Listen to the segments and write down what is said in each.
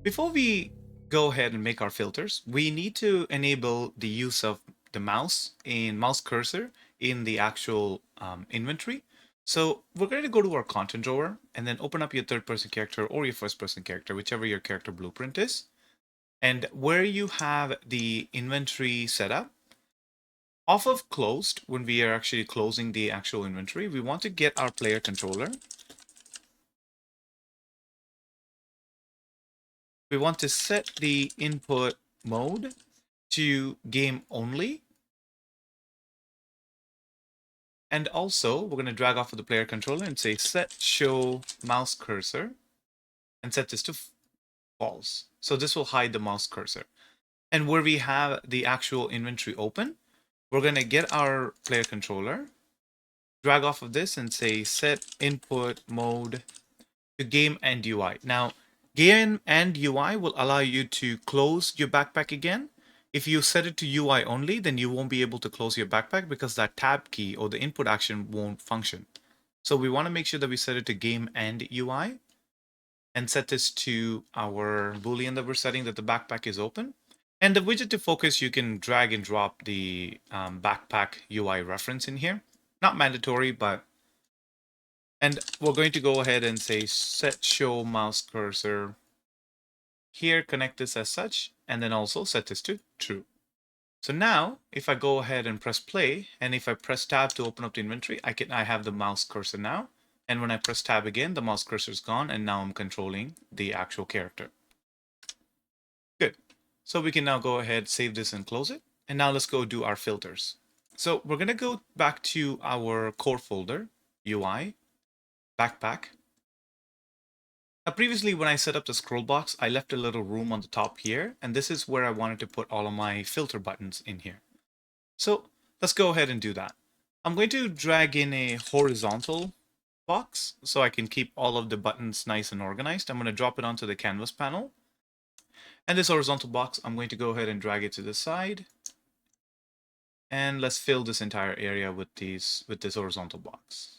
Before we go ahead and make our filters, we need to enable the use of the mouse cursor in the actual inventory. So we're going to go to our content drawer and then open up your third person character or your first person character, whichever your character blueprint is. And where you have the inventory set up, off of closed, when we are actually closing the actual inventory, we want to get our player controller. We want to set the input mode to game only. And also, we're going to drag off of the player controller and say set show mouse cursor and set this to false. So this will hide the mouse cursor. And where we have the actual inventory open, we're going to get our player controller, drag off of this and say set input mode to game and UI. Now, game and UI will allow you to close your backpack again. If you set it to UI only, then you won't be able to close your backpack because that tab key or the input action won't function. So we want to make sure that we set it to game and UI and set this to our Boolean that we're setting that the backpack is open. And the widget to focus, you can drag and drop the backpack UI reference in here. Not mandatory, but and we're going to go ahead and say set show mouse cursor here, connect this as such, and then also set this to true. So now if I go ahead and press play, and if I press tab to open up the inventory, I have the mouse cursor now. And when I press tab again, the mouse cursor is gone, and now I'm controlling the actual character. Good. So we can now go ahead, save this and close it. And now let's go do our filters. So we're going to go back to our core folder, UI, backpack. Now previously when I set up the scroll box, I left a little room on the top here, and this is where I wanted to put all of my filter buttons in here. So let's go ahead and do that. I'm going to drag in a horizontal box so I can keep all of the buttons nice and organized. I'm going to drop it onto the canvas panel. And this horizontal box, I'm going to go ahead and drag it to the side. And let's fill this entire area with this horizontal box.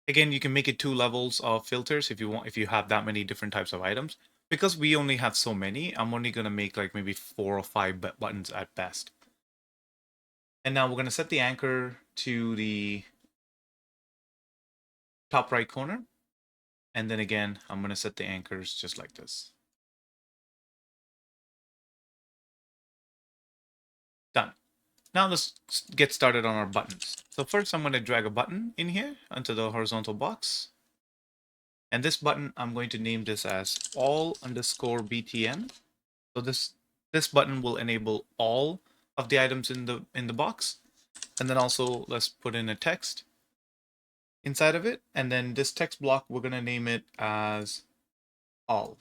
Again, you can make it 2 levels of filters if you want, if you have that many different types of items. Because we only have so many, I'm only going to make like maybe 4 or 5 buttons at best. And now we're going to set the anchor to the top right corner. And then again, I'm going to set the anchors just like this. Done. Now let's get started on our buttons. So first I'm going to drag a button in here onto the horizontal box. And this button, I'm going to name this as all_btn. So this button will enable all of the items in the box. And then also let's put in a text inside of it. And then this text block, we're going to name it as all.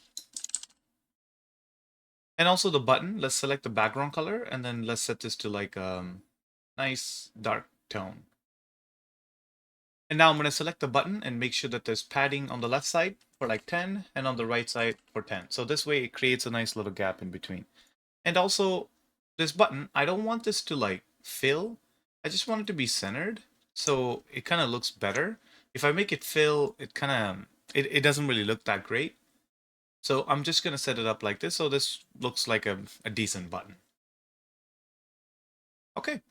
And also the button, let's select the background color and then let's set this to like nice dark tone. And now I'm going to select the button and make sure that there's padding on the left side for like 10 and on the right side for 10. So this way it creates a nice little gap in between. And also this button, I don't want this to like fill. I just want it to be centered. So it kind of looks better. If I make it fill, it kind of, it doesn't really look that great. So I'm just going to set it up like this. So this looks like a decent button. Okay.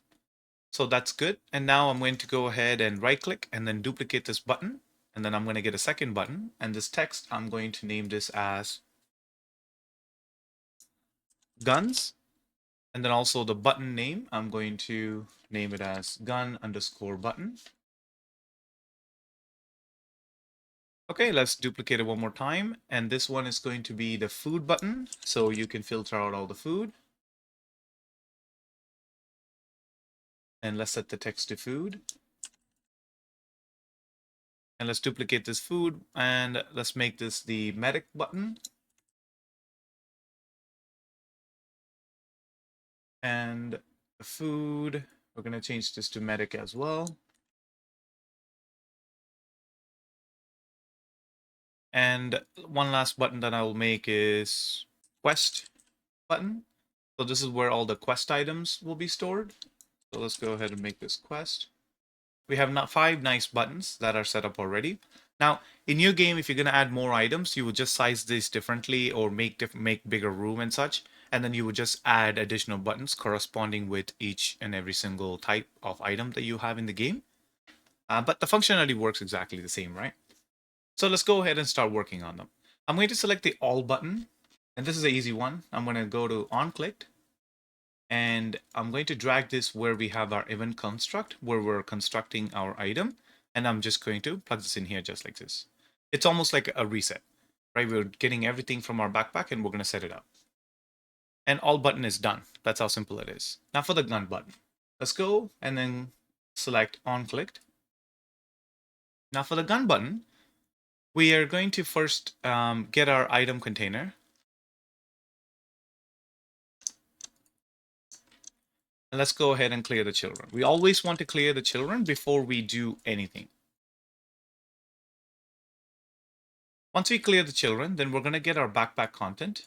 So that's good. And now I'm going to go ahead and right click and then duplicate this button. And then I'm going to get a second button. And this text, I'm going to name this as guns. And then also the button name, I'm going to name it as gun_button. Okay, let's duplicate it one more time. And this one is going to be the food button. So you can filter out all the food. And let's set the text to food. And let's duplicate this food and let's make this the medic button. And the food, we're going to change this to medic as well. And one last button that I will make is quest button. So this is where all the quest items will be stored. So let's go ahead and make this quest. We have 5 nice buttons that are set up already. Now, in your game, if you're going to add more items, you would just size this differently or make bigger room and such. And then you would just add additional buttons corresponding with each and every single type of item that you have in the game. But the functionality works exactly the same, right? So let's go ahead and start working on them. I'm going to select the All button, and this is an easy one. I'm going to go to OnClicked, and I'm going to drag this where we have our event construct, where we're constructing our item, and I'm just going to plug this in here just like this. It's almost like a reset, right? We're getting everything from our backpack, and we're going to set it up. And All button is done. That's how simple it is. Now for the Gun button. Let's go and then select OnClicked. Now for the Gun button, we are going to first get our item container. And let's go ahead and clear the children. We always want to clear the children before we do anything. Once we clear the children, then we're going to get our backpack content.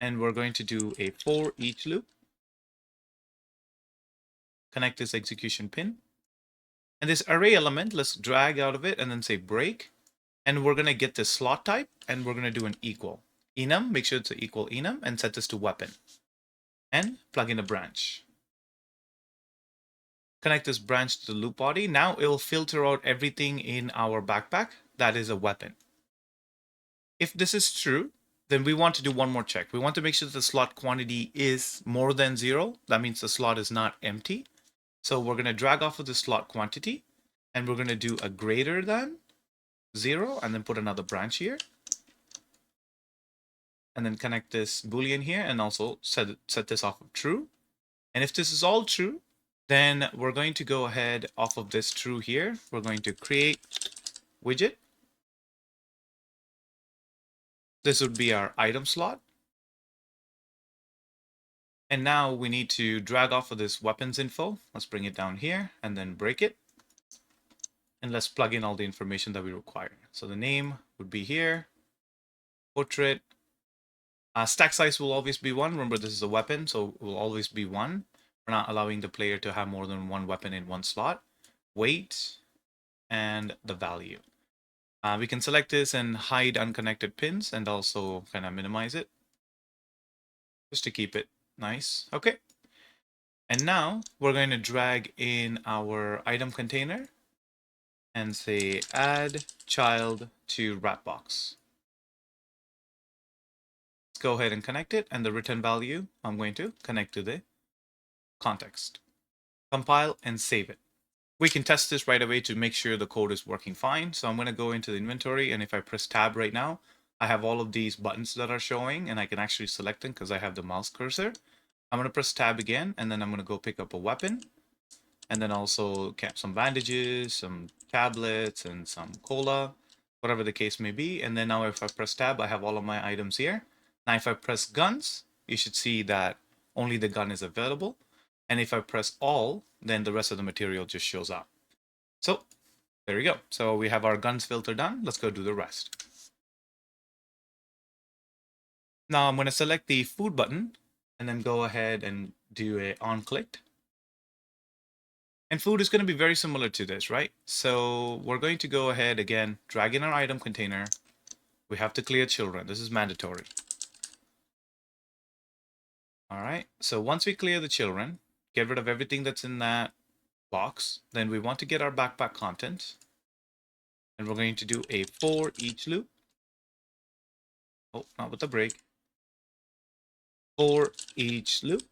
And we're going to do a for each loop. Connect this execution pin. And this array element, let's drag out of it and then say break. And we're going to get this slot type, and we're going to do an equal. Enum, make sure it's an equal enum, and set this to weapon. And plug in a branch. Connect this branch to the loop body. Now it will filter out everything in our backpack that is a weapon. If this is true, then we want to do one more check. We want to make sure that the slot quantity is more than 0. That means the slot is not empty. So we're going to drag off of the slot quantity, and we're going to do a greater than 0, and then put another branch here. And then connect this Boolean here, and also set this off of true. And if this is all true, then we're going to go ahead off of this true here. We're going to create widget. This would be our item slot. And now we need to drag off of this weapons info. Let's bring it down here and then break it. And let's plug in all the information that we require. So the name would be here, portrait. Stack size will always be 1. Remember, this is a weapon, so it will always be 1. We're not allowing the player to have more than one weapon in one slot. Weight and the value. We can select this and hide unconnected pins and also kind of minimize it just to keep it nice. Okay. And now we're going to drag in our item container and say add child to wrap box. Let's go ahead and connect it, and the return value I'm going to connect to the context. Compile and save it. We can test this right away to make sure the code is working fine. So I'm going to go into the inventory, and if I press tab right now, I have all of these buttons that are showing, and I can actually select them because I have the mouse cursor. I'm going to press tab again, and then I'm going to go pick up a weapon, and then also get some bandages, some tablets, and some cola, whatever the case may be. And then now if I press tab, I have all of my items here. Now if I press guns, you should see that only the gun is available. And if I press all, then the rest of the material just shows up. So there we go. So we have our guns filter done. Let's go do the rest. Now I'm going to select the food button and then go ahead and do a on clicked. And food is going to be very similar to this, right? So we're going to go ahead again, drag in our item container. We have to clear children. This is mandatory. All right. So once we clear the children, get rid of everything that's in that box. Then we want to get our backpack content. And we're going to do a for each loop. Oh, not with the break. For each loop.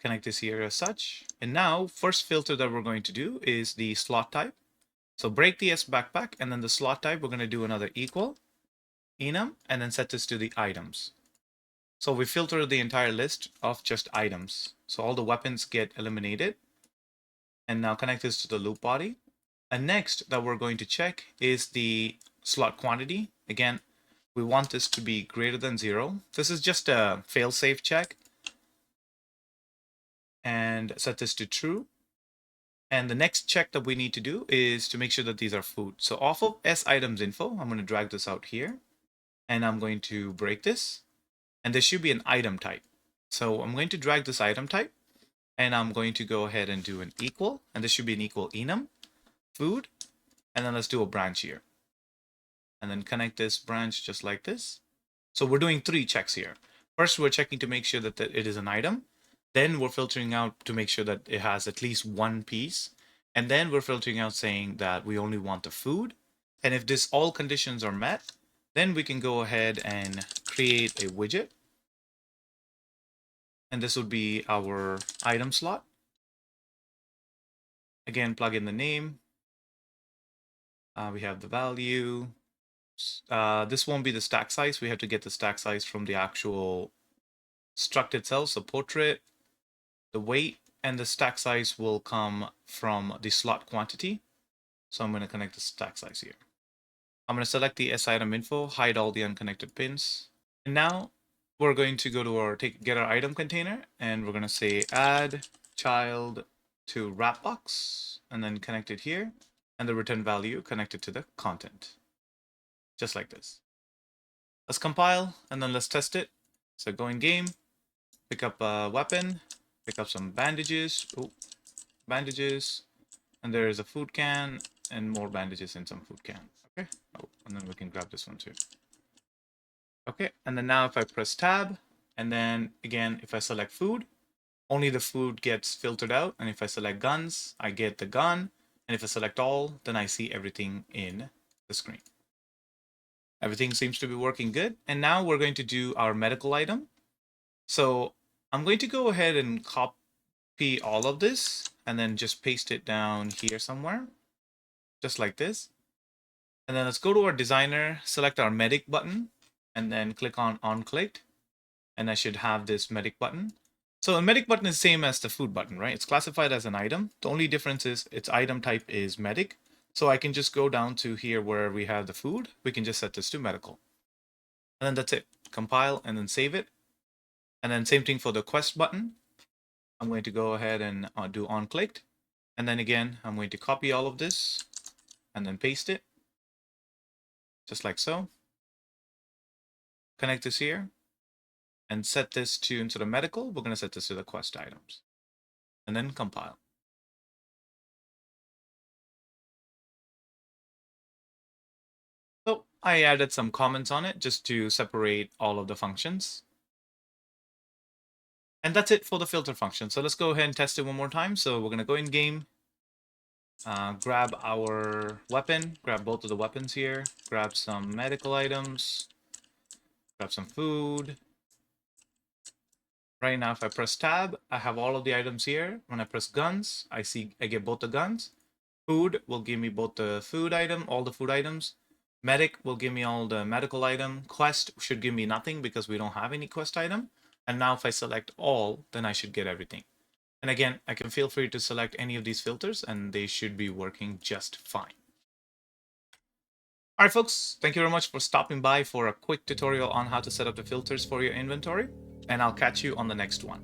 Connect this here as such. And now, first filter that we're going to do is the slot type. So break the S backpack, and then the slot type, we're going to do another equal, enum, and then set this to the items. So we filter the entire list of just items. So all the weapons get eliminated. And now connect this to the loop body. And next that we're going to check is the slot quantity. Again, we want this to be greater than 0. This is just a fail-safe check. And set this to true. And the next check that we need to do is to make sure that these are food. So off of S items info, I'm going to drag this out here. And I'm going to break this. And there should be an item type. So I'm going to drag this item type. And I'm going to go ahead and do an equal, and this should be an equal enum, food, and then let's do a branch here. And then connect this branch just like this. So we're doing 3 checks here. First, we're checking to make sure that it is an item. Then we're filtering out to make sure that it has at least one piece. And then we're filtering out saying that we only want the food. And if this all conditions are met, then we can go ahead and create a widget. And this would be our item slot. Again, plug in the name. We have the value. This won't be the stack size. We have to get the stack size from the actual struct itself. So portrait, the weight, and the stack size will come from the slot quantity. So I'm going to connect the stack size here. I'm going to select the S item info, hide all the unconnected pins. And now we're going to go to our get our item container, and we're going to say add child to wrap box, and then connect it here, and the return value connected to the content, just like this. Let's compile, and then let's test it. So go in game, pick up a weapon, pick up some bandages. Oh, bandages, and there is a food can and more bandages in some food can. Okay. Oh, and then we can grab this one too. Okay, and then now if I press tab, and then again if I select food, only the food gets filtered out, and if I select guns, I get the gun, and if I select all, then I see everything in the screen. Everything seems to be working good, and now we're going to do our medical item. So I'm going to go ahead and copy all of this, and then just paste it down here somewhere, just like this. And then let's go to our designer, select our medic button, and then click on clicked, and I should have this medic button. So a medic button is the same as the food button, right? It's classified as an item. The only difference is its item type is medic. So I can just go down to here where we have the food. We can just set this to medical. And then that's it. Compile and then save it. And then same thing for the quest button. I'm going to go ahead and do on clicked. And then again, I'm going to copy all of this and then paste it. Just like so. Connect this here. And set this to, instead of medical, we're going to set this to the quest items. And then compile. So I added some comments on it just to separate all of the functions. And that's it for the filter function. So let's go ahead and test it one more time. So we're going to go in game, grab our weapon, grab both of the weapons here, grab some medical items, grab some food. Right now, if I press tab, I have all of the items here. When I press guns, I get both the guns. Food will give me both the food item, all the food items. Medic will give me all the medical item. Quest should give me nothing because we don't have any quest item. And now if I select all, then I should get everything. And again, I can feel free to select any of these filters and they should be working just fine. All right, folks, thank you very much for stopping by for a quick tutorial on how to set up the filters for your inventory. And I'll catch you on the next one.